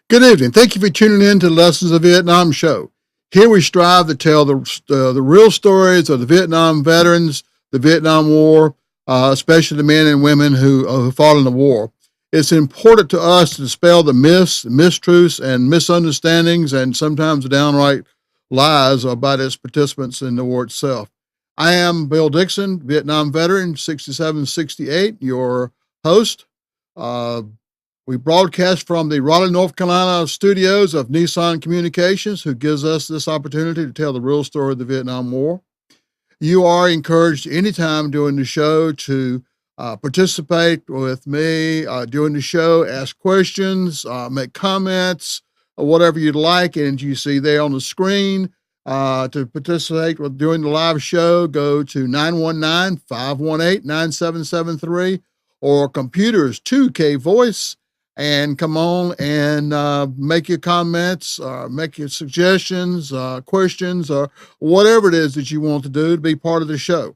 Good evening. Thank you for tuning in to the Lessons of Vietnam show. Here we strive to tell the real stories of the Vietnam veterans, the Vietnam War, especially the men and women who fought in the war. It's important to us to dispel the myths, mistruths, and misunderstandings, and sometimes downright lies about its participants in the war itself. I am Bill Dixon, Vietnam veteran, 6768, your host. Uh, we broadcast from the Raleigh, North Carolina studios of Nissan Communications, who gives us this opportunity to tell the real story of the Vietnam War. You are encouraged anytime during the show to participate with me during the show, ask questions, make comments, or whatever you'd like. And you see there on the screen to participate during the live show, go to 919-518-9773 or computers 2K Voice and come on and make your comments, make your suggestions, questions, or whatever it is that you want to do to be part of the show.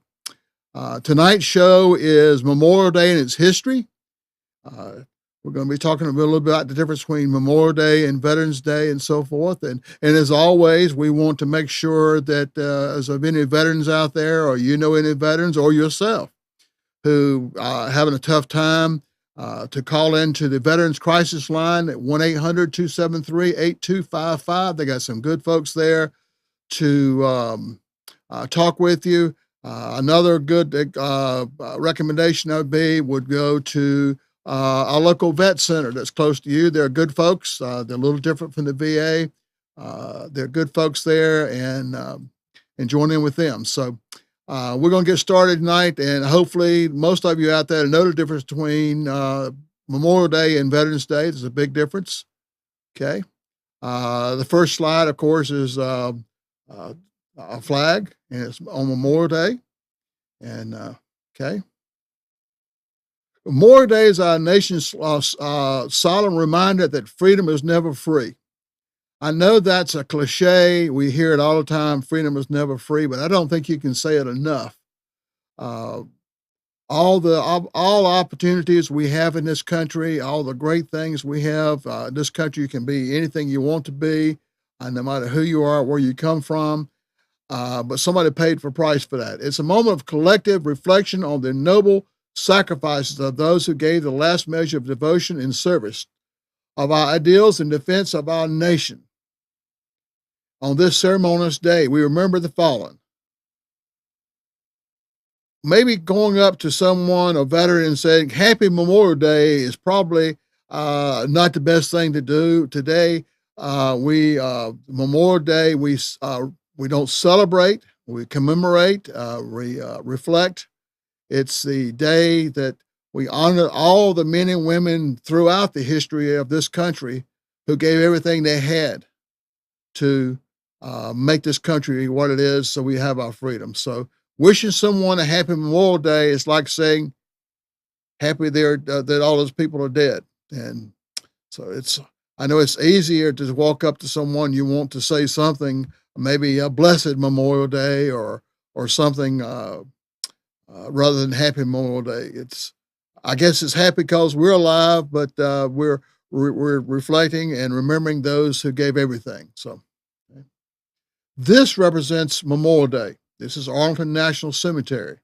Tonight's show is Memorial Day and its history. We're going to be talking a little bit about the difference between Memorial Day and Veterans Day and so forth. And as always, we want to make sure that as of any veterans out there, or you know any veterans, or yourself who having a tough time, to call into the Veterans Crisis Line at 1-800-273-8255. They got some good folks there to talk with you. Another good recommendation would go to our local vet center that's close to you. They're good folks. They're a little different from the VA. They're good folks there, and join in with them. So we're going to get started tonight, and hopefully most of you out there know the difference between Memorial Day and Veterans Day. There's a big difference. Okay. The first slide, of course, is a flag, and it's on Memorial Day. And okay. Memorial Day is our nation's solemn reminder that freedom is never free. I know that's a cliche. We hear it all the time. Freedom is never free, but I don't think you can say it enough. All opportunities we have in this country, all the great things we have, this country can be anything you want to be, no matter who you are, where you come from. But somebody paid for price for that. It's a moment of collective reflection on the noble sacrifices of those who gave the last measure of devotion in service of our ideals in defense of our nation. On this ceremonious day, we remember the fallen. Maybe going up to someone, a veteran, and saying, Happy Memorial Day is probably not the best thing to do. Today, Memorial Day, we don't celebrate, we commemorate, we reflect. It's the day that we honor all the men and women throughout the history of this country who gave everything they had to make this country what it is so we have our freedom. So wishing someone a happy Memorial Day is like saying happy that all those people are dead. And so I know it's easier to walk up to someone you want to say something, maybe a blessed Memorial Day or something rather than happy Memorial Day. I guess it's happy because we're alive, but we're reflecting and remembering those who gave everything. So okay. This represents Memorial Day. This is Arlington National Cemetery.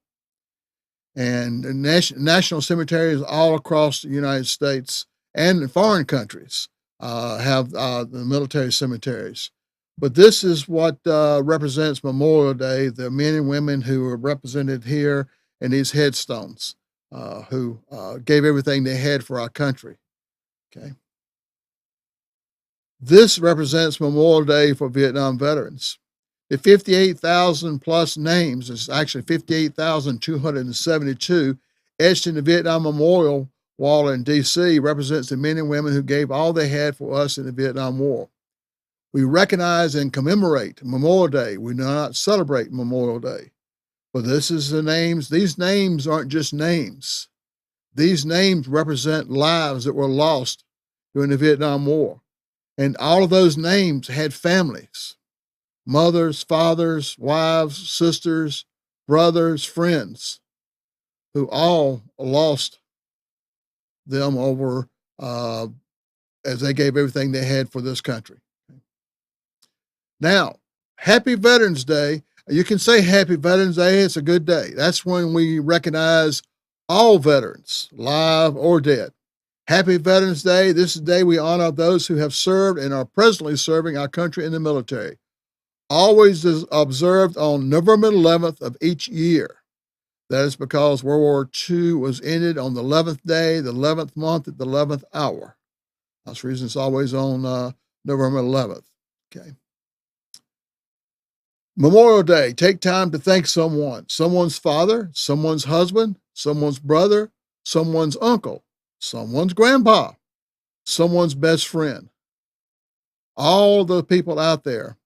And national cemeteries all across the United States and in foreign countries have the military cemeteries. But this is what represents Memorial Day, the men and women who are represented here in these headstones, who gave everything they had for our country. Okay. This represents Memorial Day for Vietnam veterans. The 58,000 plus names, is actually 58,272, etched in the Vietnam Memorial Wall in D.C., represents the men and women who gave all they had for us in the Vietnam War. We recognize and commemorate Memorial Day. We do not celebrate Memorial Day. But this is the names. These names aren't just names. These names represent lives that were lost during the Vietnam War. And all of those names had families. Mothers, fathers, wives, sisters, brothers, friends, who all lost them over as they gave everything they had for this country. Now, Happy Veterans Day. You can say Happy Veterans Day. It's a good day. That's when we recognize all veterans, live or dead. Happy Veterans Day. This is the day we honor those who have served and are presently serving our country in the military. Always is observed on November 11th of each year. That is because World War II was ended on the 11th day, the 11th month, at the 11th hour. That's the reason it's always on November 11th. Okay. Memorial Day. Take time to thank someone's father, someone's husband, someone's brother, someone's uncle, someone's grandpa, someone's best friend. All the people out there,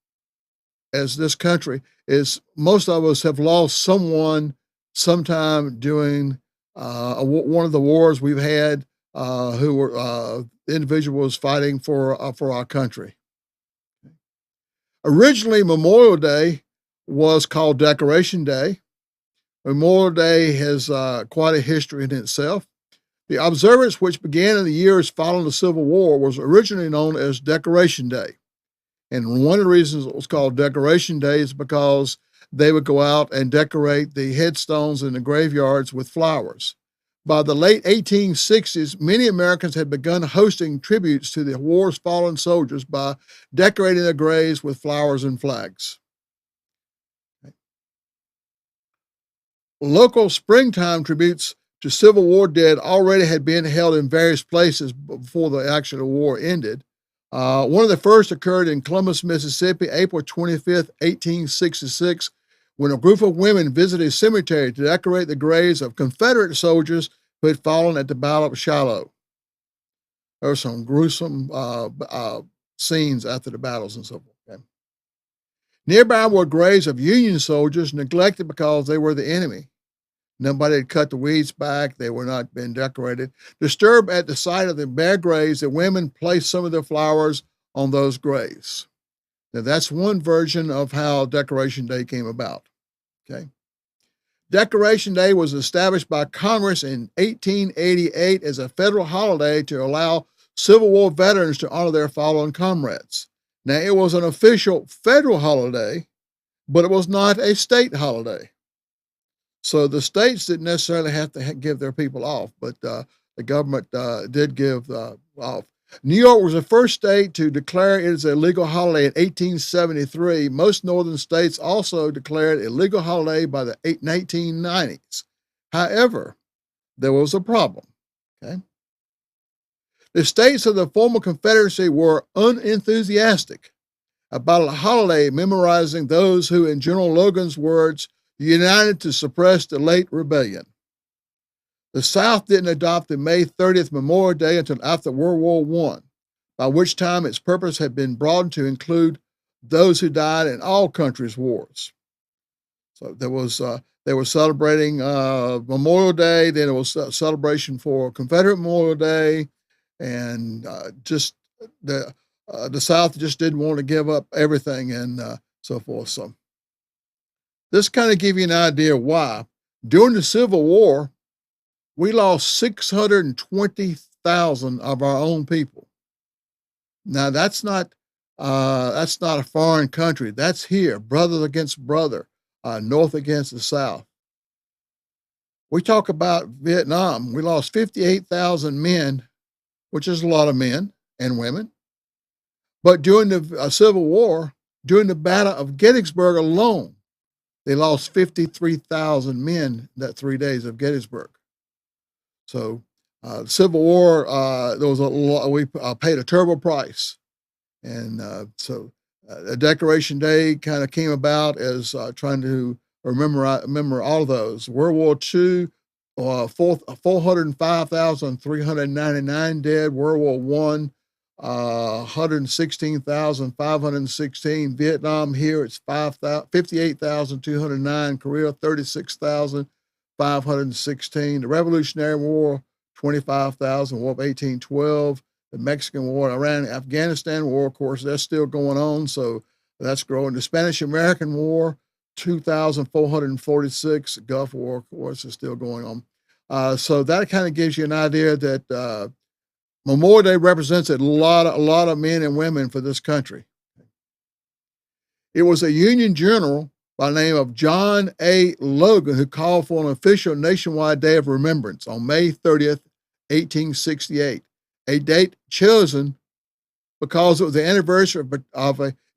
as this country is, most of us have lost someone sometime during one of the wars we've had, who were individuals fighting for our country. Originally, Memorial Day was called Decoration Day. Memorial Day has quite a history in itself. The observance, which began in the years following the Civil War, was originally known as Decoration Day. And one of the reasons it was called Decoration Day is because they would go out and decorate the headstones in the graveyards with flowers. By the late 1860s, many Americans had begun hosting tributes to the war's fallen soldiers by decorating their graves with flowers and flags. Local springtime tributes to Civil War dead already had been held in various places before the actual war ended. One of the first occurred in Columbus, Mississippi, April 25th, 1866, when a group of women visited a cemetery to decorate the graves of Confederate soldiers who had fallen at the Battle of Shiloh. There were some gruesome scenes after the battles and so forth. Okay. Nearby were graves of Union soldiers neglected because they were the enemy. Nobody had cut the weeds back. They were not being decorated. Disturbed at the sight of the bare graves, the women placed some of their flowers on those graves. Now, that's one version of how Decoration Day came about. Okay. Decoration Day was established by Congress in 1888 as a federal holiday to allow Civil War veterans to honor their fallen comrades. Now, it was an official federal holiday, but it was not a state holiday. So the states didn't necessarily have to give their people off, but the government did give off. New York was the first state to declare it as a legal holiday in 1873. Most northern states also declared it a legal holiday by the 1990s. However, there was a problem. Okay? The states of the former Confederacy were unenthusiastic about a holiday memorizing those who, in General Logan's words, united to suppress the late rebellion. The South didn't adopt the May 30th Memorial Day until after World War I, by which time its purpose had been broadened to include those who died in all countries' wars. So they were celebrating Memorial Day, then it was a celebration for Confederate Memorial Day, and just the South just didn't want to give up everything and so forth. So this kind of gives you an idea why. During the Civil War, we lost 620,000 of our own people. Now, that's not a foreign country. That's here, brother against brother, North against the South. We talk about Vietnam. We lost 58,000 men, which is a lot of men and women. But during the Civil War, during the Battle of Gettysburg alone, they lost 53,000 men that 3 days of Gettysburg. So, Civil War, there was a lot, we paid a terrible price. And so Decoration Day kind of came about as trying to remember all of those. World War II, 405,399 dead. World War I, 116,516. Vietnam, here it's 58,209. Korea, 36,516. The Revolutionary War, 25,000. War of 1812. The Mexican War, Iran, Afghanistan War, of course, that's still going on, so that's growing. The Spanish-American War, 2,446. Gulf War, of course, is still going on. So that kind of gives you an idea that Memorial Day represents a lot of men and women for this country. It was a Union general by the name of John A. Logan who called for an official nationwide day of remembrance on May 30th, 1868, a date chosen because it was the anniversary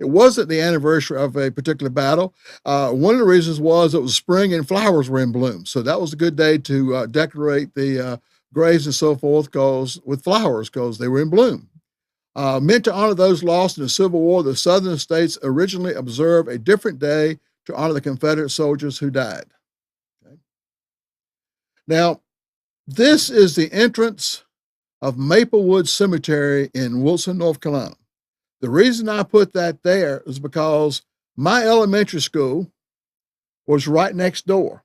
it wasn't the anniversary of a particular battle. One of the reasons was it was spring and flowers were in bloom. So that was a good day to decorate the graves and so forth with flowers because they were in bloom. Meant to honor those lost in the Civil War, the Southern states originally observed a different day to honor the Confederate soldiers who died. Okay. Now, this is the entrance of Maplewood Cemetery in Wilson, North Carolina. The reason I put that there is because my elementary school was right next door.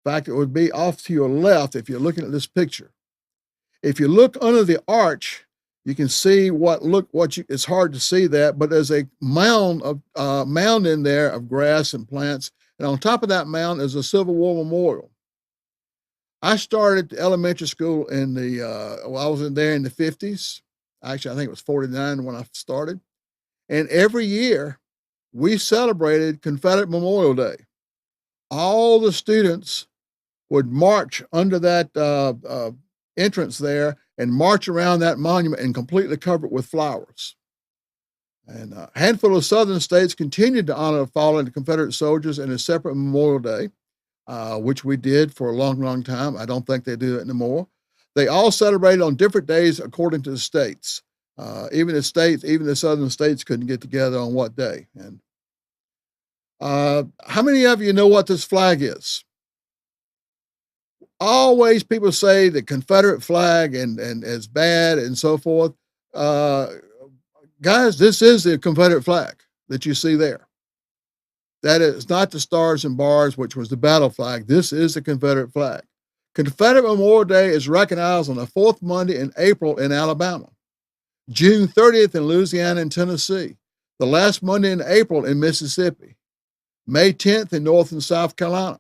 In fact, it would be off to your left if you're looking at this picture. If you look under the arch, you can see it's hard to see that, but there's a mound in there of grass and plants. And on top of that mound is a Civil War memorial. I started elementary school I was in there in the 50s. Actually, I think it was 49 when I started. And every year we celebrated Confederate Memorial Day. All the students would march under that entrance there and march around that monument and completely cover it with flowers. And a handful of Southern states continued to honor fallen Confederate soldiers in a separate Memorial Day, which we did for a long, long time. I don't think they do it anymore. They all celebrated on different days according to the states. Even the Southern states couldn't get together on what day. And how many of you know what this flag is? Always people say the Confederate flag and is bad and so forth. Guys, this is the Confederate flag that you see there. That is not the stars and bars, which was the battle flag. This is the Confederate flag. Confederate Memorial Day is recognized on the fourth Monday in April in Alabama, June 30th in Louisiana and Tennessee, the last Monday in April in Mississippi, May 10th in North and South Carolina.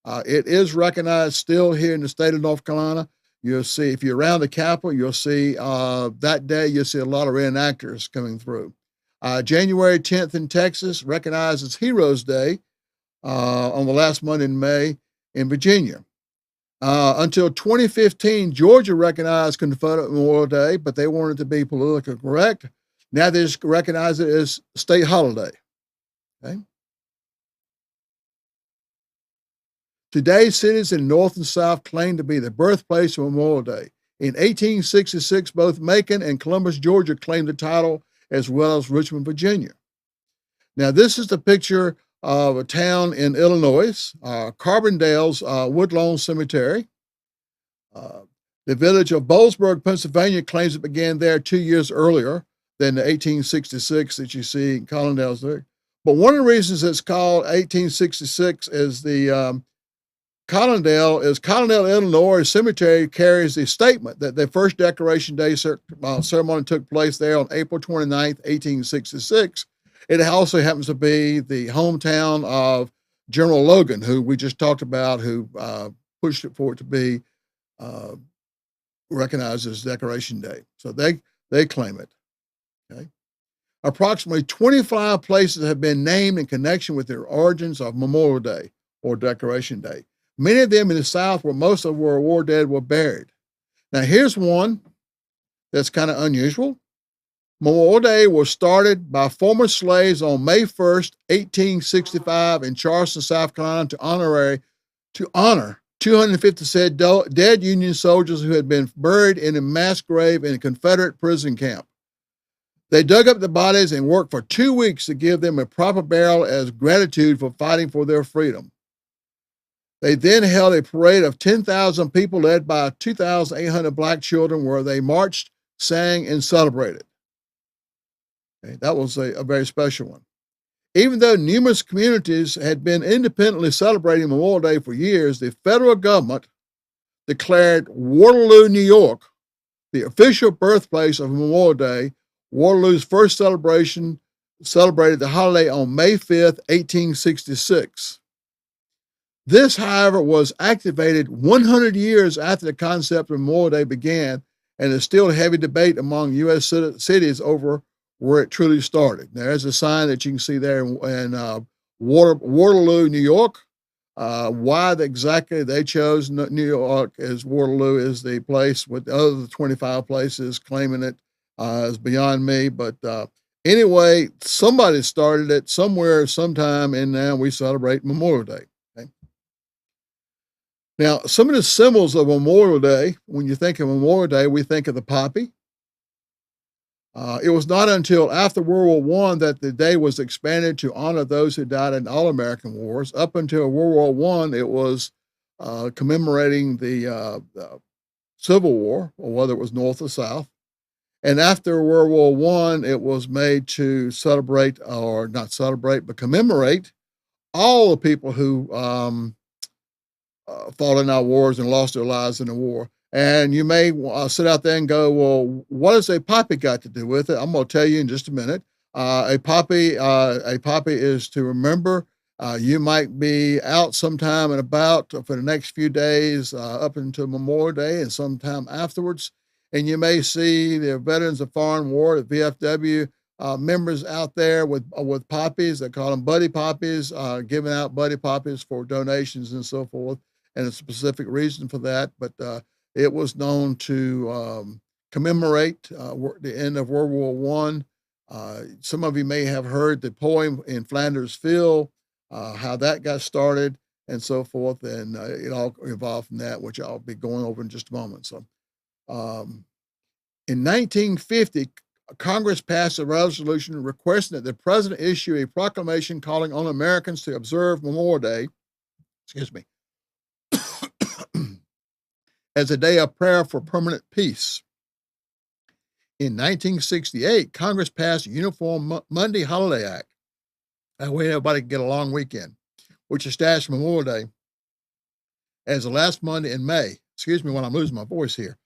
It is recognized still here in the state of North Carolina. You'll see, if you're around the Capitol, you'll see that day, you'll see a lot of reenactors coming through. January 10th in Texas, recognized as Heroes Day on the last Monday in May in Virginia. Until 2015, Georgia recognized Confederate Memorial Day, but they wanted to be politically correct. Now they just recognize it as state holiday. Okay. Today, cities in North and South claim to be the birthplace of Memorial Day. In 1866, both Macon and Columbus, Georgia claimed the title, as well as Richmond, Virginia. Now, this is the picture of a town in Illinois, Carbondale's Woodlawn Cemetery. The village of Boalsburg, Pennsylvania claims it began there 2 years earlier than the 1866 that you see in Carbondale's there. But one of the reasons it's called 1866 is the Carbondale, Illinois Cemetery carries the statement that the first Decoration Day ceremony took place there on April 29th, 1866. It also happens to be the hometown of General Logan, who we just talked about, who pushed it for it to be recognized as Decoration Day. So they claim it. Okay. Approximately 25 places have been named in connection with the origins of Memorial Day or Decoration Day. Many of them in the South where most of our war dead were buried. Now, here's one that's kind of unusual. Memorial Day was started by former slaves on May 1st, 1865 in Charleston, South Carolina to honor 250 said dead Union soldiers who had been buried in a mass grave in a Confederate prison camp. They dug up the bodies and worked for 2 weeks to give them a proper burial as gratitude for fighting for their freedom. They then held a parade of 10,000 people led by 2,800 black children where they marched, sang, and celebrated. Okay, that was a very special one. Even though numerous communities had been independently celebrating Memorial Day for years, the federal government declared Waterloo, New York, the official birthplace of Memorial Day. Waterloo's first celebration celebrated the holiday on May 5th, 1866. This, however, was activated 100 years after the concept of Memorial Day began and there's still a heavy debate among U.S. cities over where it truly started. There's a sign that you can see there in Waterloo, New York. Why exactly they chose New York as Waterloo is the place, with the other 25 places claiming it is beyond me. But anyway, somebody started it somewhere, sometime, and now we celebrate Memorial Day. Okay? Now, some of the symbols of Memorial Day, when you think of Memorial Day, we think of the poppy. It was not until after World War I that the day was expanded to honor those who died in all American wars. Up until World War I, it was commemorating the Civil War, or whether it was North or South. And after World War I, it was made to celebrate, or not celebrate, but commemorate all the people who fought in our wars and lost their lives in the war. And you may sit out there and go, well, what has a poppy got to do with it? I'm going to tell you in just a minute. A poppy is to remember. You might be out sometime and about for the next few days up until Memorial Day and sometime afterwards. And you may see the Veterans of Foreign War, the VFW members out there with poppies. They call them buddy poppies, giving out buddy poppies for donations and so forth. And a specific reason for that. But it was known to commemorate the end of World War I. Some of you may have heard the poem in Flanders Field, how that got started and so forth. And it all evolved from that, which I'll be going over in just a moment. So in 1950, Congress passed a resolution requesting that the president issue a proclamation calling on Americans to observe Memorial Day, as a day of prayer for permanent peace. In 1968, Congress passed the Uniform Monday Holiday Act. That way everybody can get a long weekend, which established Memorial Day as the last Monday in May. Excuse me when I'm losing my voice here.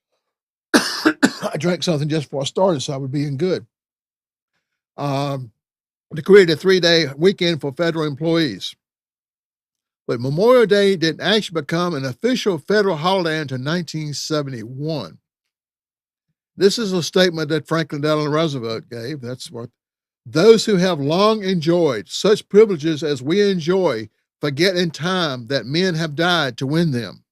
I drank something just before I started, so I would be in good. They created a 3-day weekend for federal employees. But Memorial Day didn't actually become an official federal holiday until 1971. This is a statement that Franklin Delano Roosevelt gave. That's what those who have long enjoyed such privileges as we enjoy forget in time that men have died to win them.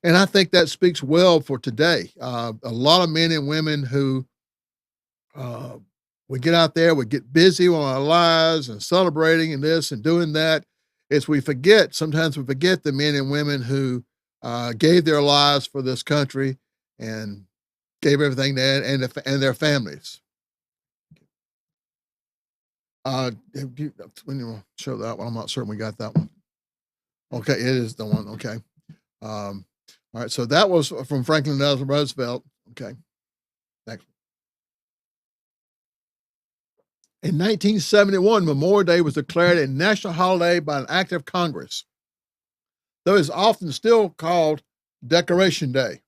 And I think that speaks well for today. A lot of men and women who we get out there, we get busy on our lives and celebrating and this and doing that. Sometimes we forget the men and women who gave their lives for this country and gave everything there and their families. When you show that one, I'm not certain we got that one. Okay, it is the one. Okay. All right, so that was from Franklin Delano Roosevelt. Okay. Next. In 1971, Memorial Day was declared a national holiday by an act of Congress, though it's often still called Decoration Day.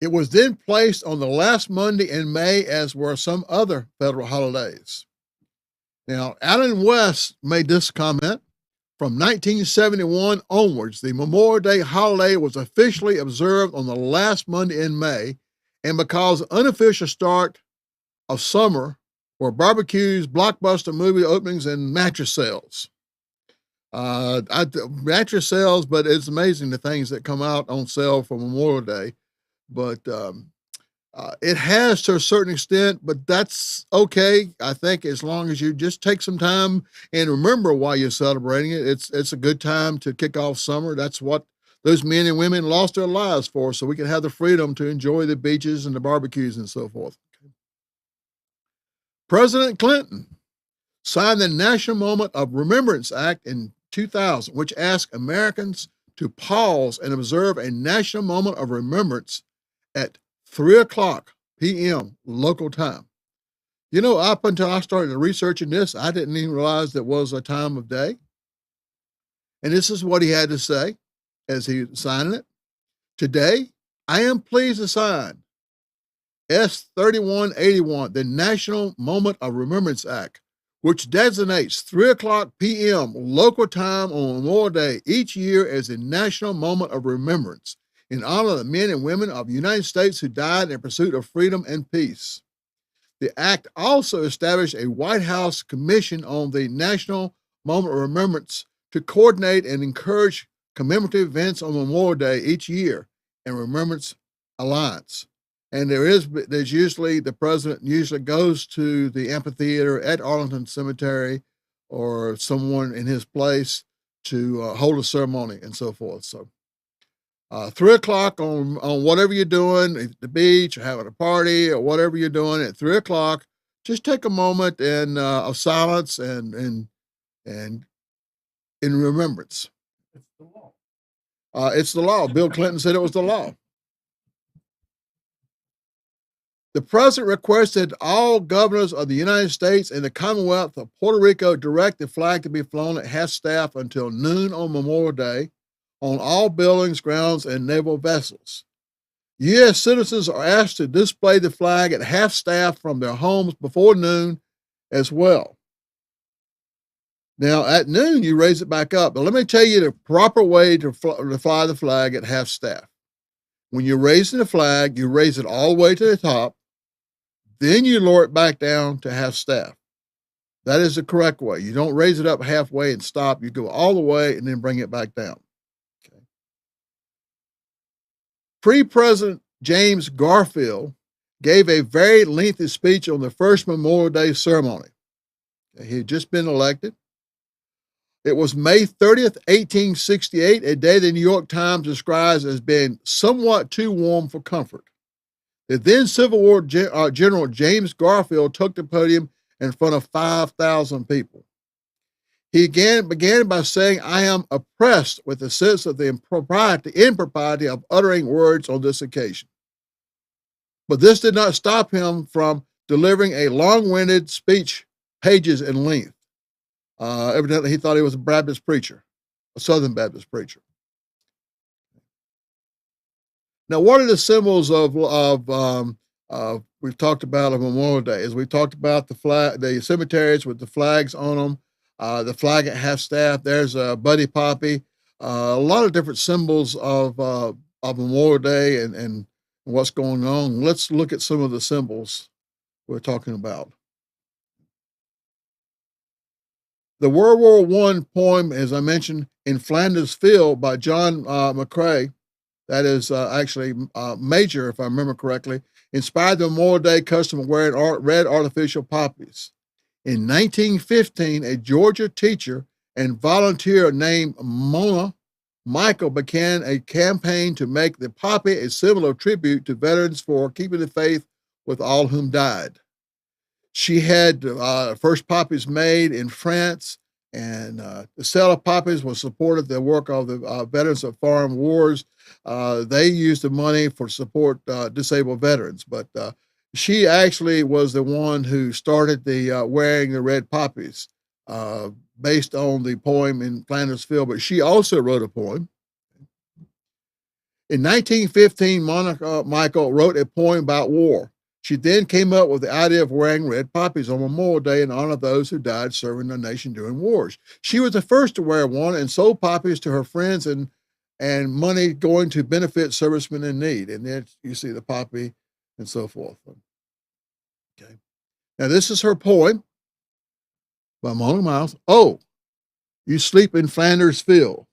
It was then placed on the last Monday in May, as were some other federal holidays. Now, Allen West made this comment. From 1971 onwards, the Memorial Day holiday was officially observed on the last Monday in May, and because the unofficial start of summer were barbecues, blockbuster movie openings, and mattress sales. Mattress sales, but it's amazing the things that come out on sale for Memorial Day. But it has to a certain extent, but that's okay. I think as long as you just take some time and remember why you're celebrating it, it's a good time to kick off summer. That's what those men and women lost their lives for, so we can have the freedom to enjoy the beaches and the barbecues and so forth. President Clinton signed the National Moment of Remembrance Act in 2000, which asked Americans to pause and observe a national moment of remembrance at 3:00 p.m. local time. You know, up until I started researching this, I didn't even realize that was a time of day. And this is what he had to say as he signed it. Today, I am pleased to sign S3181, the National Moment of Remembrance Act, which designates 3:00 p.m. local time on Memorial Day each year as a national moment of remembrance in honor of the men and women of the United States who died in pursuit of freedom and peace. The act also established a White House Commission on the National Moment of Remembrance to coordinate and encourage commemorative events on Memorial Day each year and Remembrance Alliance. And there's usually, the president usually goes to the amphitheater at Arlington Cemetery or someone in his place to hold a ceremony and so forth. So 3 o'clock on whatever you're doing, at the beach or having a party or whatever you're doing at 3 o'clock, just take a moment of silence and in remembrance. It's the law. It's the law. Bill Clinton said it was the law. The president requested all governors of the United States and the Commonwealth of Puerto Rico direct the flag to be flown at half-staff until noon on Memorial Day on all buildings, grounds, and naval vessels. U.S. citizens are asked to display the flag at half-staff from their homes before noon as well. Now, at noon, you raise it back up. But let me tell you the proper way to fly the flag at half-staff. When you're raising the flag, you raise it all the way to the top. Then you lower it back down to half-staff. That is the correct way. You don't raise it up halfway and stop. You go all the way and then bring it back down. Okay. Pre-President James Garfield gave a very lengthy speech on the first Memorial Day ceremony. He had just been elected. It was May 30th, 1868, a day the New York Times describes as being somewhat too warm for comfort. The then Civil War General James Garfield took the podium in front of 5,000 people. He began by saying, "I am oppressed with a sense of the impropriety of uttering words on this occasion." But this did not stop him from delivering a long-winded speech, pages in length. Evidently, he thought he was a Baptist preacher, a Southern Baptist preacher. Now, what are the symbols of we've talked about on Memorial Day? As we talked about the flag, the cemeteries with the flags on them, the flag at half-staff. There's a Buddy Poppy. A lot of different symbols of Memorial Day and what's going on. Let's look at some of the symbols we're talking about. The World War I poem, as I mentioned, In Flanders Field by John McCrae, that is actually Major, if I remember correctly, inspired the Memorial Day custom of wearing red artificial poppies. In 1915, a Georgia teacher and volunteer named Mona Michael began a campaign to make the poppy a symbol of tribute to veterans for keeping the faith with all whom died. She had first poppies made in France, and the sale of poppies was supported the work of the veterans of foreign wars. They used the money for support disabled veterans, but she actually was the one who started the wearing the red poppies based on the poem In Flanders Field, but she also wrote a poem. In 1915, Monica Michael wrote a poem about war. She then came up with the idea of wearing red poppies on Memorial Day in honor of those who died serving the nation during wars. She was the first to wear one and sold poppies to her friends and money going to benefit servicemen in need. And then you see the poppy and so forth. Okay. Now this is her poem by Mona Miles. Oh, you sleep in Flanders Field.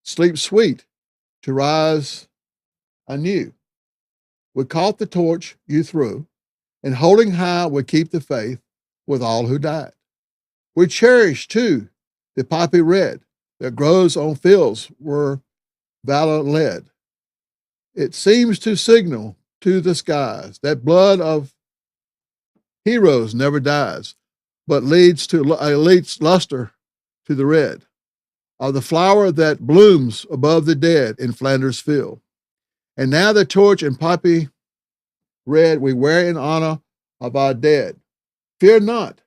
Sleep sweet to rise anew. We caught the torch you threw, and holding high we keep the faith with all who died. We cherish, too, the poppy red that grows on fields where valor led. It seems to signal to the skies that blood of heroes never dies, but leads luster to the red of the flower that blooms above the dead in Flanders Field. And now the torch and poppy red we wear in honor of our dead. Fear not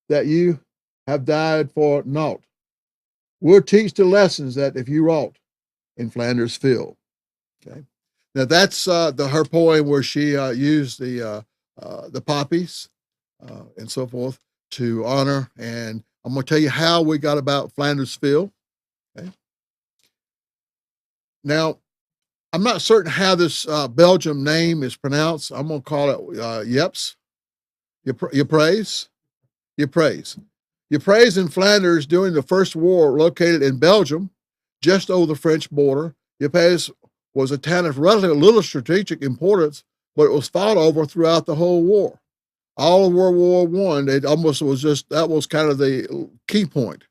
that you have died for naught. We'll teach the lessons that if you wrought in Flanders Field. Okay. Now that's her poem where she used the poppies and so forth to honor. And I'm going to tell you how we got about Flanders Field. Okay. Now, I'm not certain how this Belgium name is pronounced. I'm going to call it Yeps. You praise? You praise. You praise in Flanders during the First War, located in Belgium, just over the French border. Ypres was a town of relatively little strategic importance, but it was fought over throughout the whole war. All of World War One, it almost was just that was kind of the key point.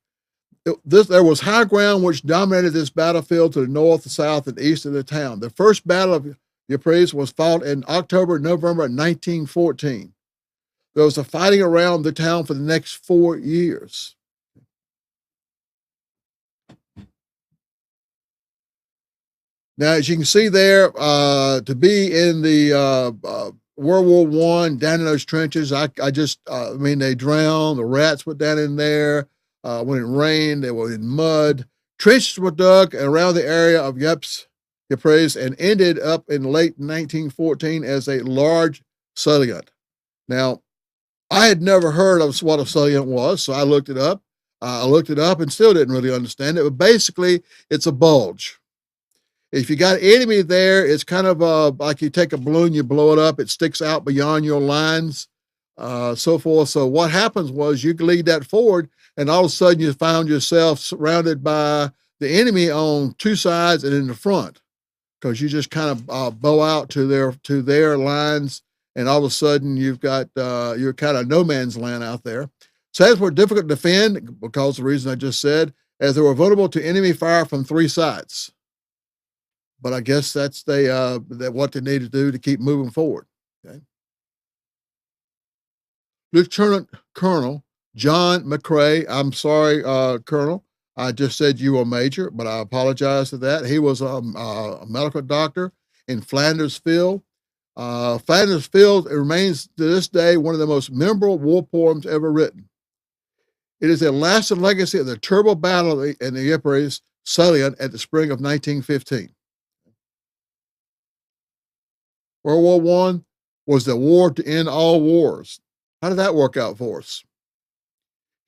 There was high ground which dominated this battlefield to the north, south, and east of the town. The first battle of Ypres was fought in October, November 1914. There was a fighting around the town for the next 4 years. Now, as you can see there, to be in the World War One, down in those trenches, I mean, they drowned. The rats went down in there. When it rained, they were in mud. Trenches were dug around the area of Ypres and ended up in late 1914 as a large salient. Now, I had never heard of what a salient was, so I looked it up. And still didn't really understand it. But basically, it's a bulge. If you got enemy there, it's kind of like you take a balloon, you blow it up, it sticks out beyond your lines, so forth. So what happens was you lead that forward, and all of a sudden you found yourself surrounded by the enemy on two sides and in the front, because you just kind of bow out to their lines, and all of a sudden you've got you're kind of no man's land out there. So that's were difficult to defend because of the reason I just said, as they were vulnerable to enemy fire from three sides. But I guess that's what they need to do to keep moving forward. Okay. Lieutenant Colonel John McCrae, I'm sorry, Colonel, I just said you were major, but I apologize for that. He was a medical doctor in Flanders Field. Flanders Field remains to this day one of the most memorable war poems ever written. It is a lasting legacy of the terrible battle in the Ypres salient at the spring of 1915. World War One was the war to end all wars. How did that work out for us?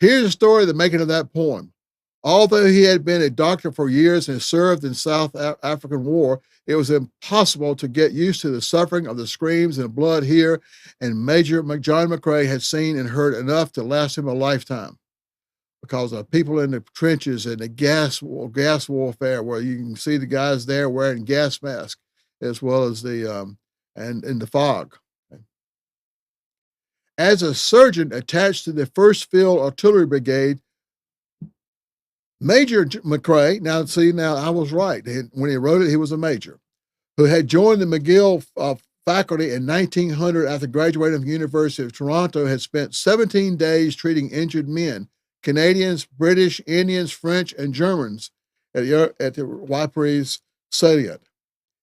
Here's the story of the making of that poem. Although he had been a doctor for years and served in South African War, it was impossible to get used to the suffering of the screams and blood here, and Major John McCrae had seen and heard enough to last him a lifetime, because of people in the trenches and the gas warfare, where you can see the guys there wearing gas masks, as well as the and in the fog. As a surgeon attached to the 1st Field Artillery Brigade, Major McCrae, now I was right. When he wrote it, he was a major, who had joined the McGill faculty in 1900 after graduating from the University of Toronto, had spent 17 days treating injured men, Canadians, British, Indians, French, and Germans at the Ypres salient.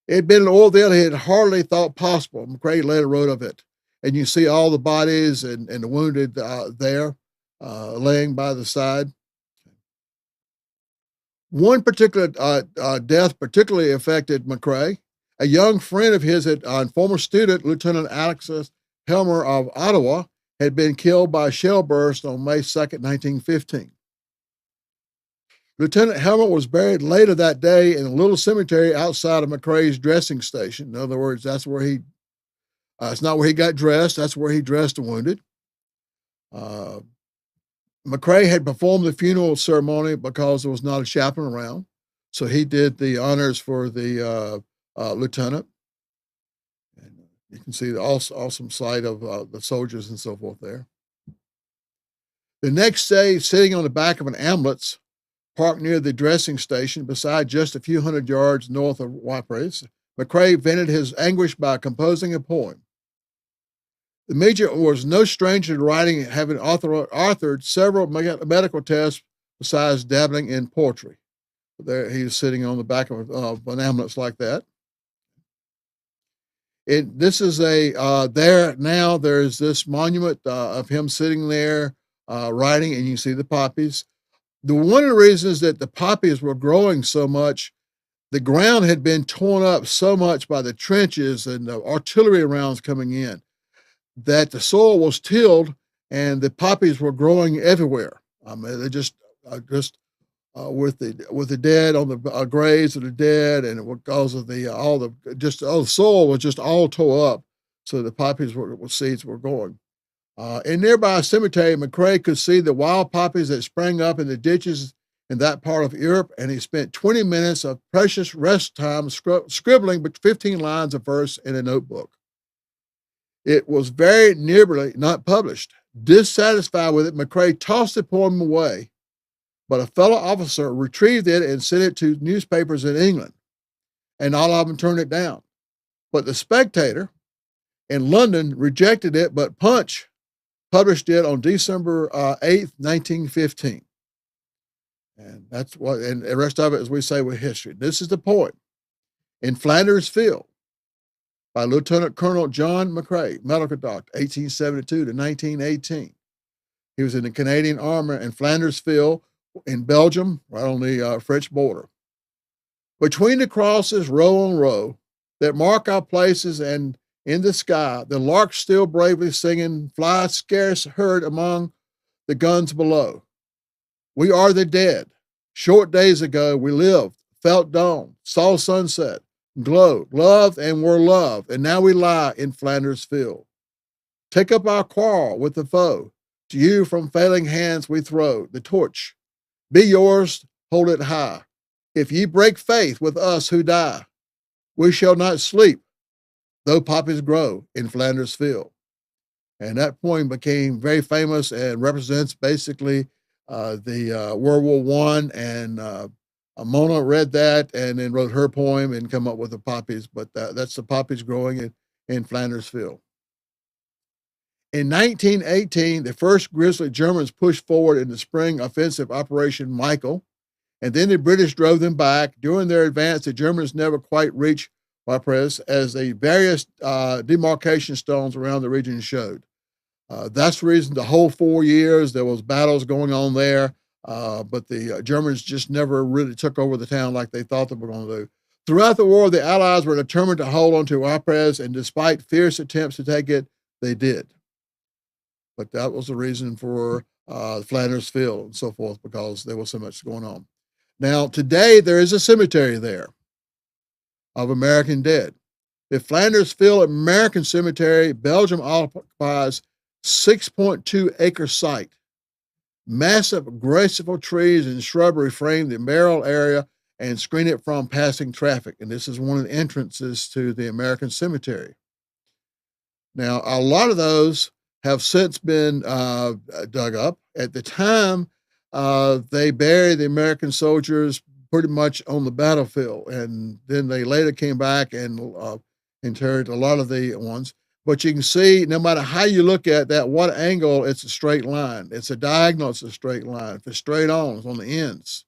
It had been an ordeal he had hardly thought possible. McCrae later wrote of it. And you see all the bodies and the wounded there laying by the side. One particular death particularly affected McCrae. A young friend of his, former student, Lieutenant Alexis Helmer of Ottawa, had been killed by a shell burst on May 2nd, 1915. Lieutenant Helmer was buried later that day in a little cemetery outside of McCrae's dressing station. In other words, that's where it's not where he got dressed, that's where he dressed the wounded. McCrae had performed the funeral ceremony because there was not a chaplain around, so he did the honors for the lieutenant. And you can see the awesome sight of the soldiers and so forth there. The next day, sitting on the back of an ambulance parked near the dressing station beside just a few hundred yards north of Ypres, McCrae vented his anguish by composing a poem. The major was no stranger to writing, having authored several medical tests besides dabbling in poetry. There he was sitting on the back of an ambulance like that. This is there's this monument of him sitting there writing, and you see the poppies. One of the reasons that the poppies were growing so much, the ground had been torn up so much by the trenches and the artillery rounds coming in, that the soil was tilled and the poppies were growing everywhere. I mean, they just with the dead on the graves of the dead, and because of the all the soil was just all tore up, so the poppies seeds were going. In nearby cemetery, McCrae could see the wild poppies that sprang up in the ditches in that part of Europe, and he spent 20 minutes of precious rest time scribbling 15 lines of verse in a notebook. It was very nearly not published. Dissatisfied with it, McCrae tossed the poem away, but a fellow officer retrieved it and sent it to newspapers in England, and all of them turned it down. But the Spectator in London rejected it, but Punch published it on December 8th, 1915. And that's what, and the rest of it, as we say, with history. This is the poem. In Flanders Field by Lieutenant Colonel John McCrae, medical doctor, 1872 to 1918. He was in the Canadian Army in Flanders Field in Belgium, right on the French border. Between the crosses, row on row, that mark our places, and in the sky, the lark still bravely singing, flies scarce heard among the guns below. We are the dead. Short days ago, we lived, felt dawn, saw sunset, glow, loved and were loved, and now we lie in Flanders Field. Take up our quarrel with the foe. To you from failing hands we throw the torch. Be yours, hold it high. If ye break faith with us who die, we shall not sleep, though poppies grow in Flanders Field. And that poem became very famous and represents basically the World War I. And Mona read that and then wrote her poem and come up with the poppies. But that's the poppies growing in Flanders Field. In 1918, the first grizzly Germans pushed forward in the spring offensive Operation Michael, and then the British drove them back. During their advance, the Germans never quite reached Waterloo, as the various demarcation stones around the region showed. That's the reason the whole 4 years there was battles going on there, but the Germans just never really took over the town like they thought they were going to do. Throughout the war, the Allies were determined to hold on to Waterloo, and despite fierce attempts to take it, they did. But that was the reason for Flanders Field and so forth, because there was so much going on. Now, today, there is a cemetery there of American dead. The Flanders Field American Cemetery, Belgium, occupies 6.2-acre site. Massive, graceful trees and shrubbery frame the burial area and screen it from passing traffic. And this is one of the entrances to the American Cemetery. Now, a lot of those have since been dug up. At the time, they buried the American soldiers pretty much on the battlefield, and then they later came back and interred a lot of the ones. But you can see, no matter how you look at that, what angle, it's a straight line. It's a diagonal, it's a straight line. If it's straight on, it's on the ends.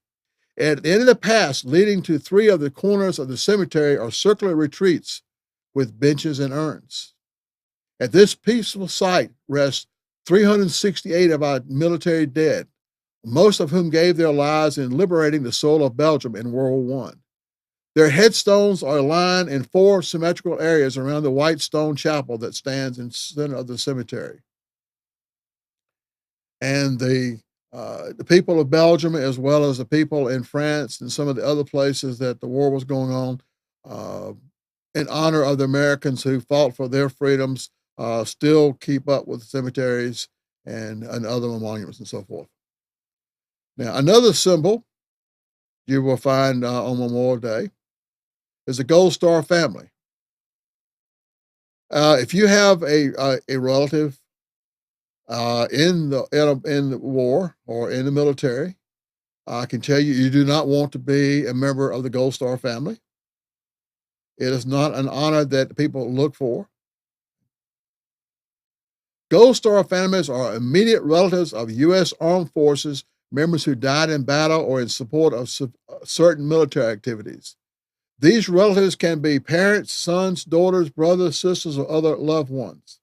At the end of the path, leading to 3 of the corners of the cemetery, are circular retreats with benches and urns. At this peaceful site rest 368 of our military dead, most of whom gave their lives in liberating the soul of Belgium in World War I. Their headstones are lined in 4 symmetrical areas around the white stone chapel that stands in the center of the cemetery. And the people of Belgium, as well as the people in France and some of the other places that the war was going on, in honor of the Americans who fought for their freedoms, still keep up with cemeteries and other monuments and so forth. Now, another symbol you will find on Memorial Day is the Gold Star family. If you have a relative in the war or in the military, I can tell you, you do not want to be a member of the Gold Star family. It is not an honor that people look for. Gold Star families are immediate relatives of U.S. Armed Forces members who died in battle or in support of certain military activities. These relatives can be parents, sons, daughters, brothers, sisters, or other loved ones.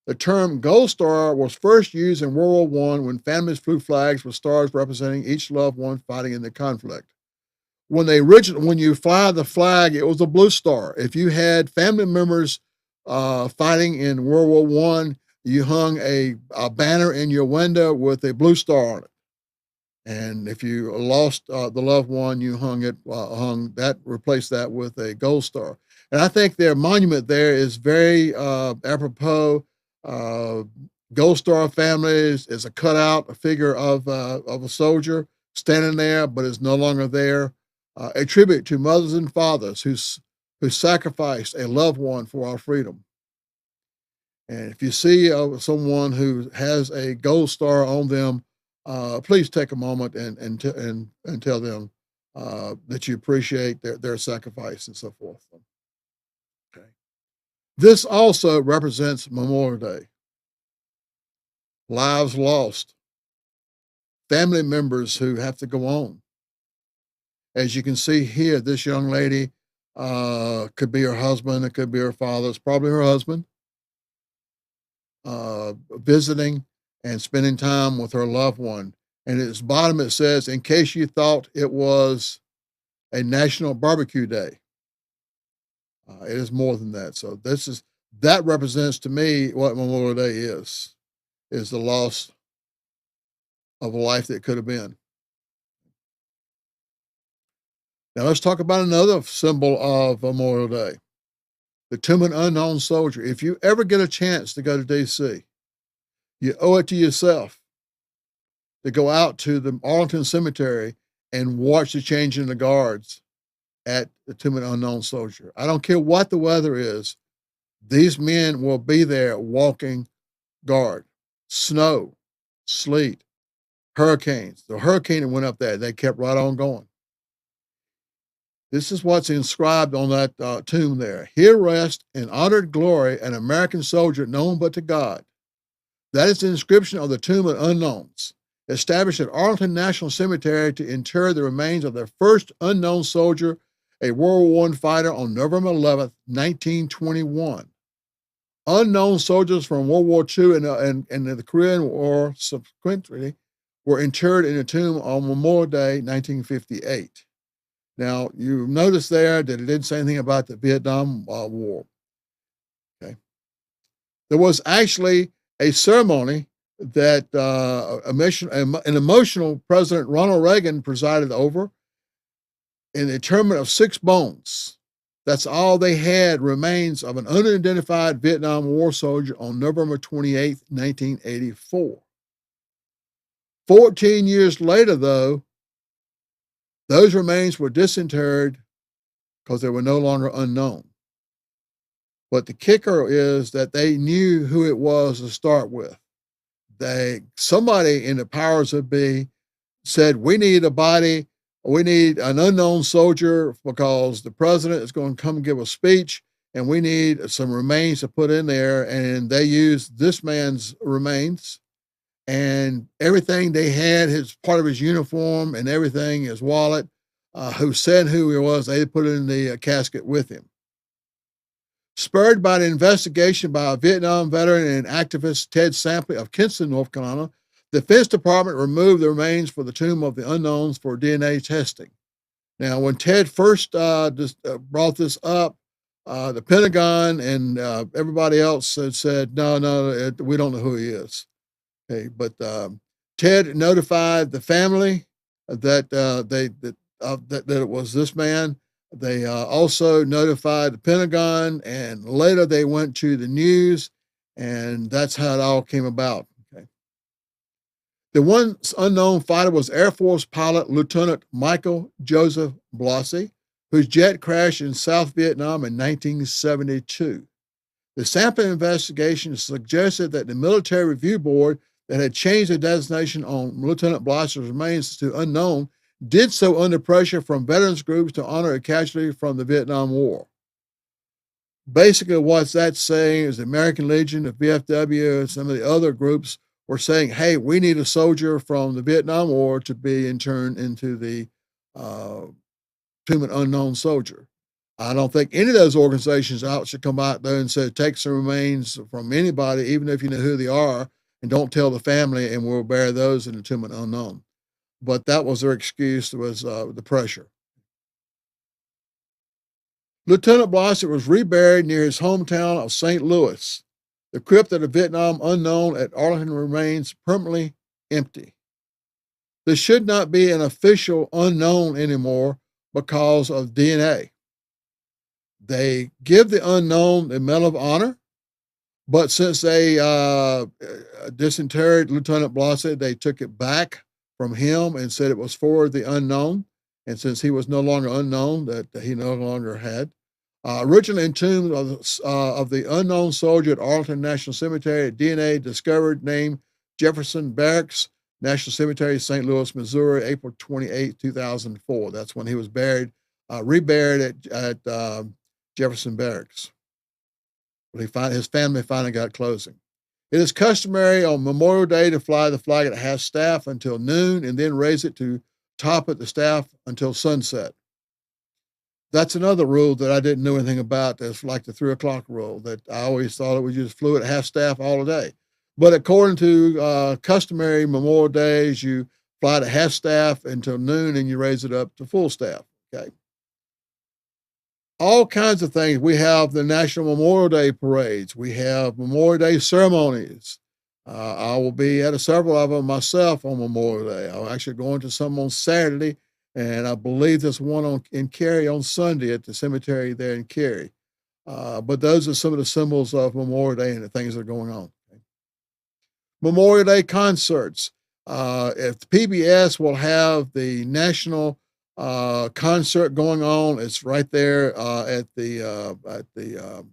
The term Gold Star was first used in World War I when families flew flags with stars representing each loved one fighting in the conflict. When you fly the flag, it was a blue star. If you had family members fighting in World War I, you hung a banner in your window with a blue star on it. And if you lost the loved one, you replaced that with a gold star. And I think their monument there is very apropos. Uh, Gold Star family is a cutout, a figure of a soldier standing there, but is no longer there. A tribute to mothers and fathers who sacrificed a loved one for our freedom. And if you see someone who has a gold star on them, please take a moment and tell them that you appreciate their sacrifice and so forth. Okay. This also represents Memorial Day. Lives lost, family members who have to go on. As you can see here, this young lady could be her husband, it could be her father, it's probably her husband, visiting and spending time with her loved one. And at its bottom, it says, in case you thought it was a national barbecue day, it is more than that. So that represents to me what Memorial Day is the loss of a life that could have been. Now let's talk about another symbol of Memorial Day, the Tomb of an Unknown Soldier. If you ever get a chance to go to D.C., you owe it to yourself to go out to the Arlington Cemetery and watch the changing of the guards at the Tomb of an Unknown Soldier. I don't care what the weather is, these men will be there walking guard. Snow, sleet, hurricanes. The hurricane that went up there, they kept right on going. This is what's inscribed on that tomb there. Here rests in honored glory an American soldier known but to God. That is the inscription of the Tomb of Unknowns, established at Arlington National Cemetery to inter the remains of their first unknown soldier, a World War I fighter, on November 11th, 1921. Unknown soldiers from World War II and the Korean War subsequently were interred in the tomb on Memorial Day, 1958. Now, you notice there that it didn't say anything about the Vietnam War. Okay. There was actually a ceremony that an emotional President Ronald Reagan presided over in the interment of 6 bones. That's all they had, remains of an unidentified Vietnam War soldier on November 28, 1984. 14 years later, though, those remains were disinterred because they were no longer unknown. But the kicker is that they knew who it was to start with. Somebody in the powers that be said, we need a body, we need an unknown soldier because the president is going to come and give a speech, and we need some remains to put in there. And they used this man's remains. And everything they had, his part of his uniform and everything, his wallet, who said who he was, they put it in the casket with him. Spurred by the investigation by a Vietnam veteran and activist, Ted Sampley of Kinston, North Carolina, the Defense Department removed the remains for the Tomb of the Unknowns for DNA testing. Now, when Ted first brought this up, the Pentagon and everybody else had said, no, we don't know who he is. Okay, but Ted notified the family that it was this man. They also notified the Pentagon, and later they went to the news, and that's how it all came about. Okay. The once unknown fighter was Air Force pilot Lieutenant Michael Joseph Blassie, whose jet crashed in South Vietnam in 1972. The sample investigation suggested that the Military Review Board that had changed the designation on Lieutenant Blassie's remains to unknown did so under pressure from veterans groups to honor a casualty from the Vietnam War. Basically, what that's saying is the American Legion, the VFW, and some of the other groups were saying, hey, we need a soldier from the Vietnam War to be interned into the Tomb of an Unknown Soldier. I don't think any of those organizations should come out there and say, take some remains from anybody, even if you know who they are, and don't tell the family, and we'll bury those in the Tomb of the Unknown. But that was their excuse, was the pressure. Lieutenant Blassie was reburied near his hometown of St. Louis. The crypt of the Vietnam Unknown at Arlington remains permanently empty. This should not be an official unknown anymore because of DNA. They give the unknown the Medal of Honor, but since they disinterred Lieutenant Blosset, they took it back from him and said it was for the unknown. And since he was no longer unknown, that he no longer had. Originally entombed of the unknown soldier at Arlington National Cemetery, DNA discovered, named Jefferson Barracks, National Cemetery, St. Louis, Missouri, April 28, 2004. That's when he was buried, reburied at Jefferson Barracks. His family finally got closing. It is customary on Memorial Day to fly the flag at half staff until noon and then raise it to top at the staff until sunset. That's another rule that I didn't know anything about. That's like the 3 o'clock rule that I always thought it was just flew at half staff all day. But according to customary Memorial Days, you fly to half staff until noon and you raise it up to full staff. Okay. All kinds of things. We have the National Memorial Day parades. We have Memorial Day ceremonies. I will be at several of them myself on Memorial Day. I'm actually going to some on Saturday, and I believe there's one in Cary on Sunday at the cemetery there in Cary. But those are some of the symbols of Memorial Day and the things that are going on. Okay. Memorial Day concerts. If PBS will have the national concert going on. It's right there on the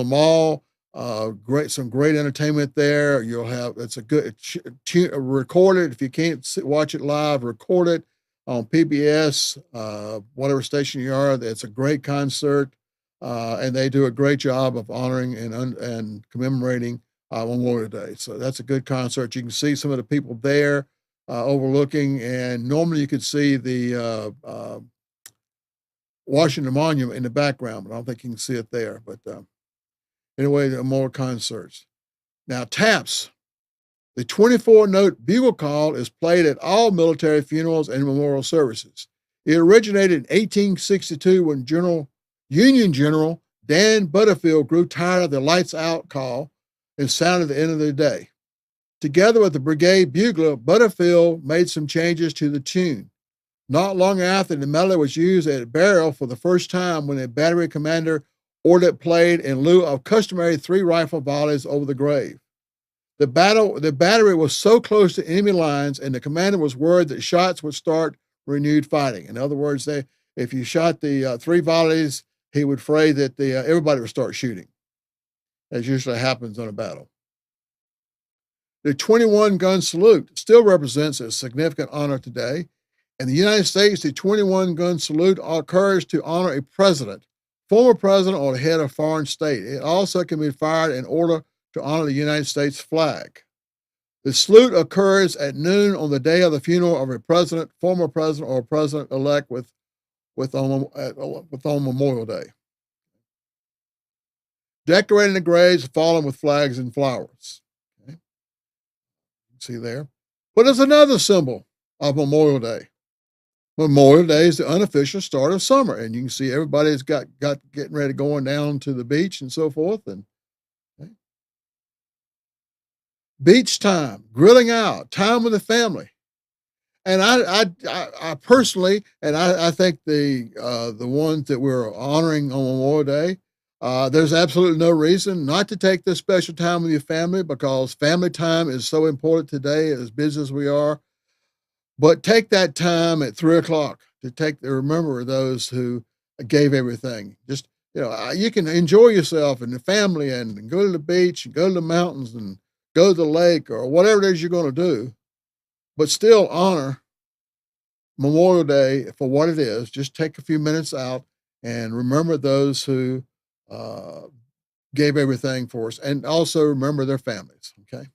mall. Some great entertainment there. You'll have it's a good record it if you can't watch it live. Record it on PBS, whatever station you are. It's a great concert, and they do a great job of honoring and commemorating Memorial Day. So that's a good concert. You can see some of the people there. Overlooking, and normally you could see the Washington Monument in the background, but I don't think you can see it there. But anyway, there are more concerts. Now, taps. The 24-note bugle call is played at all military funerals and memorial services. It originated in 1862 when Union General Dan Butterfield grew tired of the lights out call and sounded the end of the day. Together with the brigade bugler, Butterfield made some changes to the tune. Not long after, the melody was used at burial for the first time when a battery commander ordered it played in lieu of customary 3 rifle volleys over the grave. The battery was so close to enemy lines, and the commander was worried that shots would start renewed fighting. In other words, if you shot the 3 volleys, he would afraid that everybody would start shooting, as usually happens in a battle. The 21-gun salute still represents a significant honor today. In the United States, the 21-gun salute occurs to honor a president, former president, or the head of a foreign state. It also can be fired in order to honor the United States flag. The salute occurs at noon on the day of the funeral of a president, former president, or president-elect on Memorial Day. Decorating the graves, fallen with flags and flowers. See there. But there's another symbol of Memorial Day. Memorial Day is the unofficial start of summer, and you can see everybody's got getting ready going down to the beach and so forth. And okay. Beach time, grilling out, time with the family. And I personally, and I think the ones that we're honoring on Memorial Day, there's absolutely no reason not to take this special time with your family because family time is so important today, as busy as we are. But take that time at 3 o'clock to remember those who gave everything. Just, you can enjoy yourself and the family and go to the beach and go to the mountains and go to the lake or whatever it is you're going to do, but still honor Memorial Day for what it is. Just take a few minutes out and remember those who gave everything for us, and also remember their families, okay?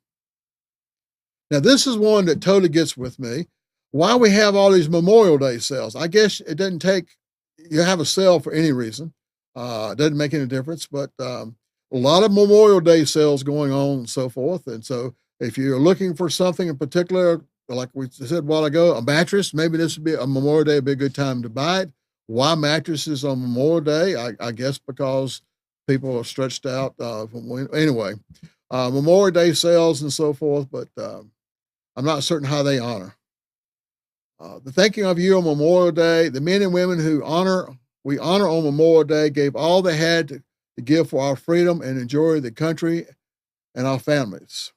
Now, this is one that totally gets with me. Why we have all these Memorial Day sales? I guess it doesn't take, you have a sale for any reason. It doesn't make any difference, but a lot of Memorial Day sales going on and so forth. And so if you're looking for something in particular, like we said a while ago, a mattress, maybe this would be a Memorial Day, would be a good time to buy it. Why mattresses on Memorial Day? I guess because people are stretched out. Anyway, Memorial Day sales and so forth. But I'm not certain how they honor. The thanking of you on Memorial Day, the men and women we honor on Memorial Day gave all they had to give for our freedom and enjoy the country and our families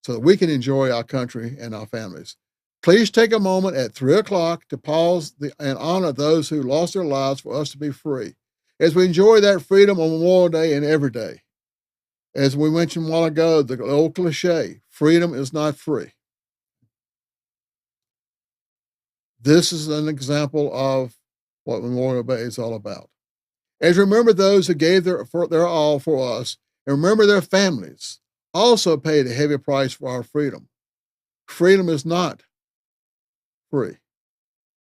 so that we can enjoy our country and our families. Please take a moment at 3 o'clock to pause and honor those who lost their lives for us to be free. As we enjoy that freedom on Memorial Day and every day, as we mentioned a while ago, the old cliche, freedom is not free. This is an example of what Memorial Day is all about. As we remember those who gave their all for us, and remember their families, also paid a heavy price for our freedom. Freedom is not free.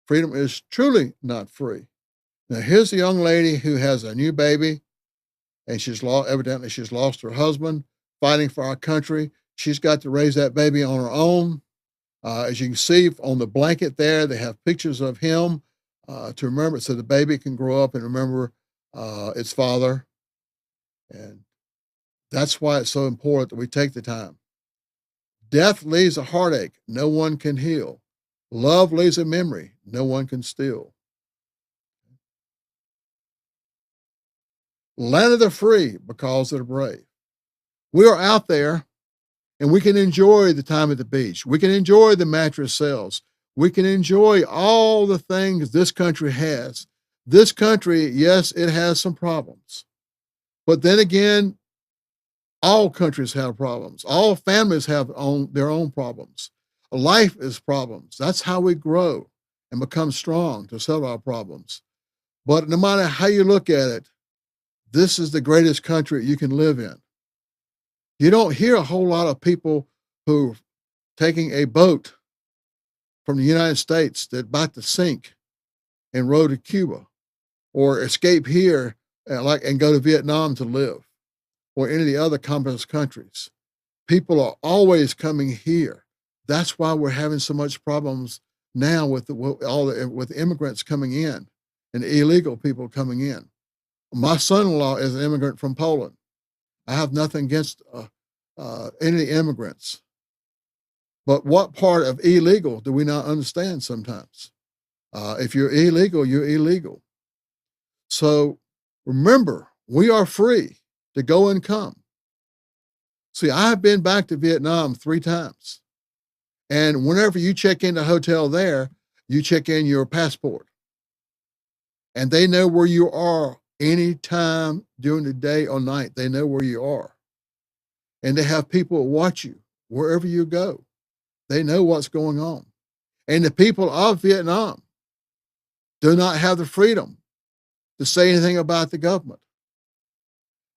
Freedom is truly not free. Now, here's a young lady who has a new baby, and evidently she's lost her husband, fighting for our country. She's got to raise that baby on her own. As you can see on the blanket there, they have pictures of him to remember, so the baby can grow up and remember its father. And that's why it's so important that we take the time. Death leaves a heartache no one can heal. Love leaves a memory no one can steal. Land of the free because of the brave. We are out there and we can enjoy the time at the beach. We can enjoy the mattress sales. We can enjoy all the things this country has. This country, yes, it has some problems. But then again, all countries have problems. All families have their own problems. Life is problems. That's how we grow and become strong to solve our problems. But no matter how you look at it, this is the greatest country you can live in. You don't hear a whole lot of people who taking a boat from the United States that's about to sink and row to Cuba or escape here and go to Vietnam to live or any of the other communist countries. People are always coming here. That's why we're having so much problems now with immigrants coming in and illegal people coming in. My son-in-law is an immigrant from Poland. I have nothing against any immigrants. But what part of illegal do we not understand sometimes? If you're illegal, you're illegal. So remember, we are free to go and come. See, I've been back to Vietnam 3 times. And whenever you check in the hotel there, you check in your passport. And they know where you are any time during the day or night. They know where you are. And they have people watch you wherever you go. They know what's going on. And the people of Vietnam do not have the freedom to say anything about the government.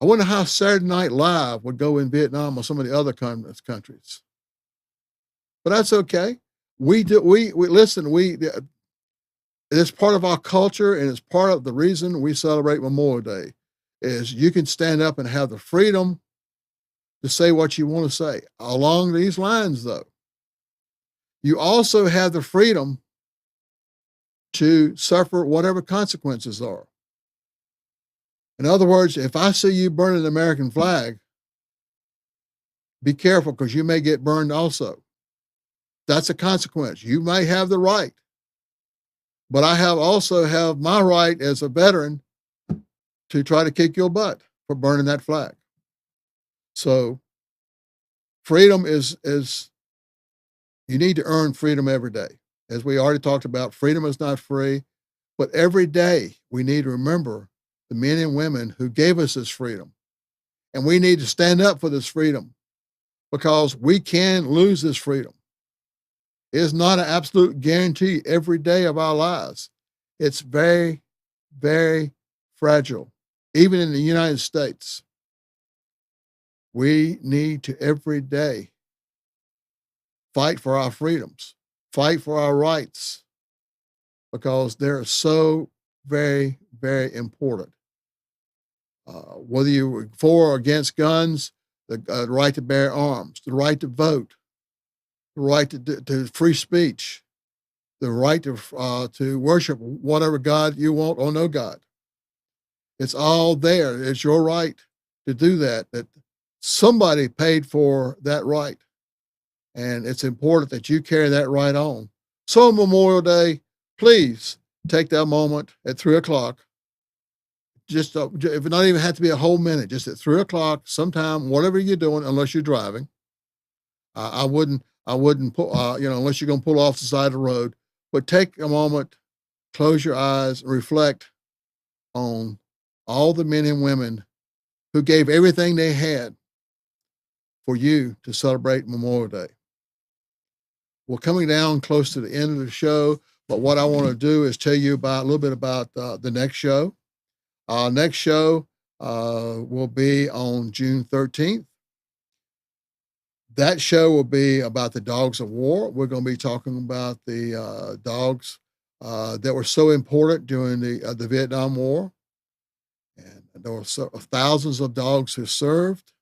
I wonder how Saturday Night Live would go in Vietnam or some of the other communist countries. But that's okay. It's part of our culture, and it's part of the reason we celebrate Memorial Day, is you can stand up and have the freedom to say what you want to say. Along these lines, though, you also have the freedom to suffer whatever consequences are. In other words, if I see you burning an American flag, be careful because you may get burned also. That's a consequence. You may have the right, but I also have my right as a veteran to try to kick your butt for burning that flag. So freedom is you need to earn freedom every day. As we already talked about, freedom is not free, but every day we need to remember the men and women who gave us this freedom. And we need to stand up for this freedom because we can lose this freedom. It is not an absolute guarantee every day of our lives. It's very, very fragile. Even in the United States, we need to every day fight for our freedoms, fight for our rights, because they're so very, very important. Whether you're for or against guns, the right to bear arms, the right to vote, the right to free speech, the right to worship whatever God you want or no God. It's all there. It's your right to do that. That somebody paid for that right. And it's important that you carry that right on. So Memorial Day, please take that moment at 3 o'clock. Just if it not even have to be a whole minute, just at 3 o'clock, sometime, whatever you're doing, unless you're driving. I wouldn't pull, unless you're going to pull off the side of the road. But take a moment, close your eyes, and reflect on all the men and women who gave everything they had for you to celebrate Memorial Day. We're coming down close to the end of the show, but what I want to do is tell you about a little bit about the next show. Our next show will be on June 13th. That show will be about the dogs of war. We're going to be talking about the dogs that were so important during the Vietnam War. And there were thousands of dogs who served.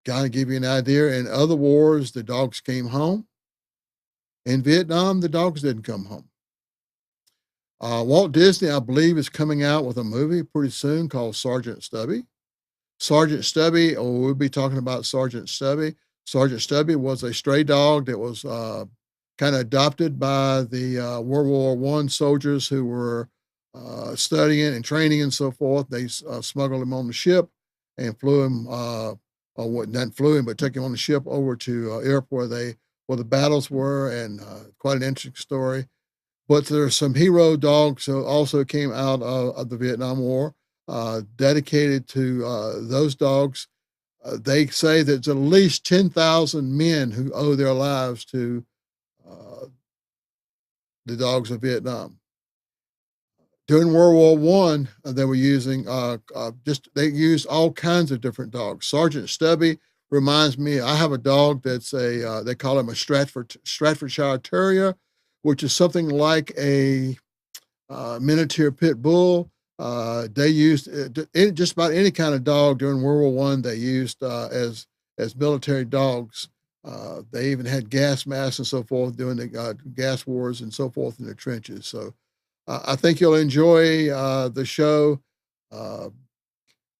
Kind of give you an idea, in other wars, the dogs came home. In Vietnam, the dogs didn't come home. Walt Disney, I believe, is coming out with a movie pretty soon called Sergeant Stubby. Sergeant Stubby, we'll be talking about Sergeant Stubby. Sergeant Stubby was a stray dog that was kind of adopted by the World War I soldiers who were studying and training and so forth. They smuggled him on the ship and flew him, not flew him, but took him on the ship over to Europe where the battles were, and quite an interesting story. But there's some hero dogs who also came out of the Vietnam War, dedicated to those dogs. They say that there's at least 10,000 men who owe their lives to the dogs of Vietnam. During World War I, they were using they used all kinds of different dogs. Sergeant Stubby reminds me, I have a dog that's they call him a Staffordshire Terrier, which is something like a miniature pit bull. They used just about any kind of dog during World War I. They used as military dogs. They even had gas masks and so forth during the gas wars and so forth in the trenches. So I think you'll enjoy the show.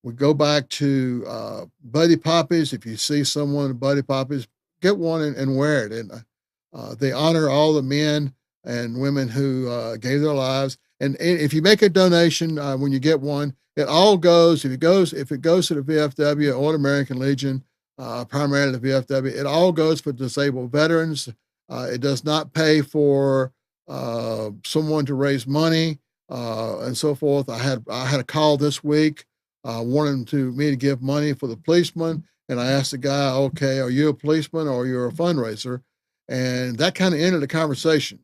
We go back to Buddy Poppies. If you see someone in Buddy Poppies, get one and wear it. And they honor all the men and women who gave their lives. And if you make a donation when you get one, it all goes. If it goes to the VFW or the American Legion, primarily the VFW, it all goes for disabled veterans. It does not pay for someone to raise money and so forth. I had a call this week wanting me to give money for the policeman, and I asked the guy, "Okay, are you a policeman or you're a fundraiser?" And that kind of ended the conversation.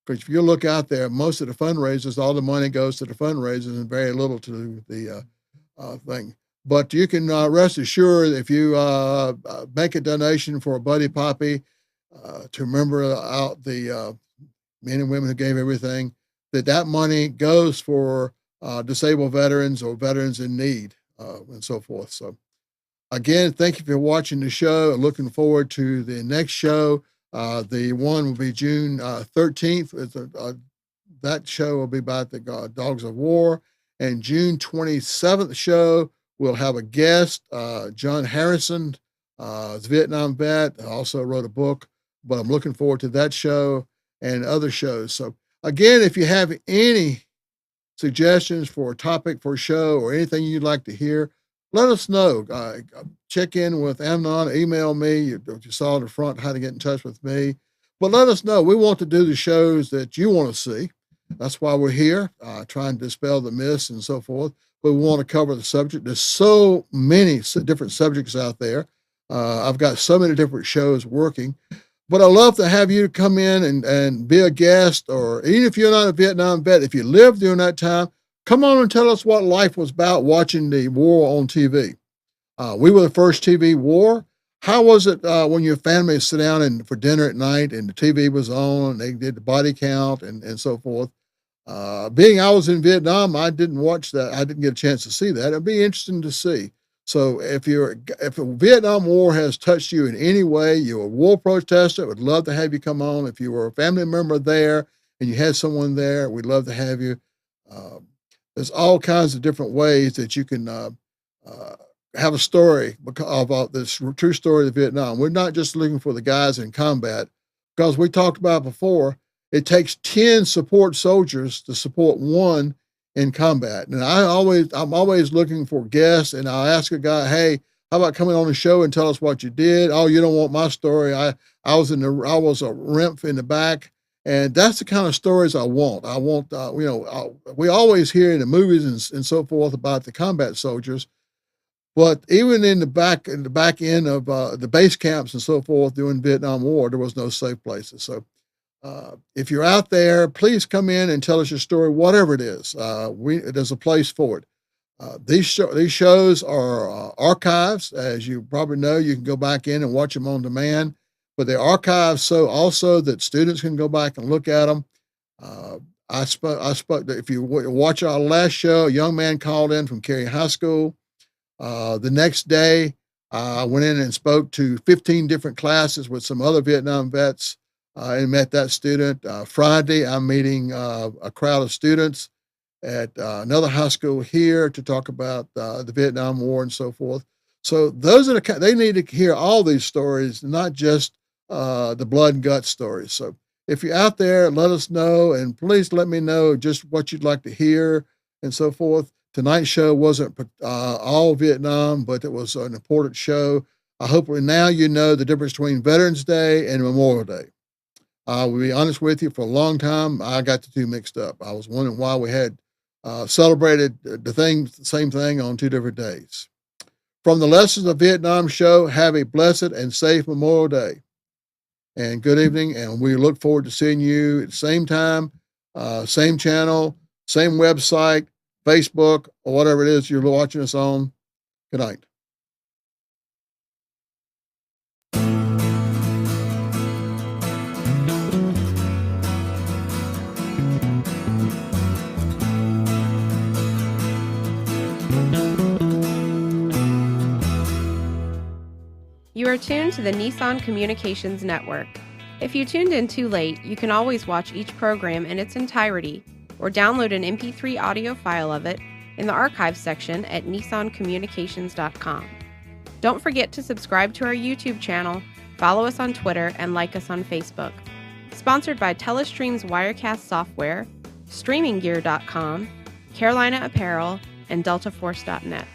Because if you look out there, most of the fundraisers, all the money goes to the fundraisers and very little to the thing. But you can rest assured if you make a donation for a Buddy Poppy to remember out the men and women who gave everything, that money goes for disabled veterans or veterans in need and so forth. So again, thank you for watching the show. Looking forward to the next show. The one will be June 13th. That show will be about the Dogs of War. And June 27th show, we'll have a guest, John Harrison, a Vietnam vet, also wrote a book. But I'm looking forward to that show and other shows. So again, if you have any suggestions for a topic for a show or anything you'd like to hear, let us know. Check in with Amnon, email me. You saw at the front how to get in touch with me. But let us know. We want to do the shows that you want to see. That's why we're here, trying to dispel the myths and so forth. But we want to cover the subject. There's so many different subjects out there. I've got so many different shows working. But I'd love to have you come in and be a guest, or even if you're not a Vietnam vet, if you lived during that time, come on and tell us what life was about watching the war on TV. We were the first TV war. How was it when your family would sit down for dinner at night and the TV was on and they did the body count and so forth? Being I was in Vietnam, I didn't watch that. I didn't get a chance to see that. It'd be interesting to see. So if the Vietnam War has touched you in any way, you're a war protester, would love to have you come on. If you were a family member there and you had someone there, we'd love to have you. There's all kinds of different ways that you can have a story of this true story of Vietnam. We're not just looking for the guys in combat, because we talked about before, it takes 10 support soldiers to support one in combat. And I'm always looking for guests, and I'll ask a guy, hey, how about coming on the show and tell us what you did? Oh, you don't want my story. I was a RIMF in the back. And that's the kind of stories I want. I want, we always hear in the movies and so forth about the combat soldiers, but even in the back end of the base camps and so forth during the Vietnam War, there was no safe places. So if you're out there, please come in and tell us your story, whatever it is. There's a place for it. These shows are archives. As you probably know, you can go back in and watch them on demand. But they're archives so also that students can go back and look at them. I spoke. If you watch our last show, a young man called in from Cary High School. The next day, I went in and spoke to 15 different classes with some other Vietnam vets and met that student. Friday, I'm meeting a crowd of students at another high school here to talk about the Vietnam War and so forth. So they need to hear all these stories, not just the blood and guts stories. So if you're out there, let us know, and please let me know just what you'd like to hear and so forth. Tonight's show wasn't all Vietnam, but it was an important show. I hope now you know the difference between Veterans Day and Memorial Day. I will be honest with you, for a long time, I got the two mixed up. I was wondering why we had celebrated the same thing on two different days. From the Lessons of Vietnam show, have a blessed and safe Memorial Day. And good evening, and we look forward to seeing you at the same time, same channel, same website, Facebook, or whatever it is you're watching us on. Good night. You are tuned to the Nissan Communications Network. If you tuned in too late, you can always watch each program in its entirety or download an MP3 audio file of it in the archives section at nissancommunications.com. Don't forget to subscribe to our YouTube channel, follow us on Twitter, and like us on Facebook. Sponsored by Telestream's Wirecast software, StreamingGear.com, Carolina Apparel, and DeltaForce.net.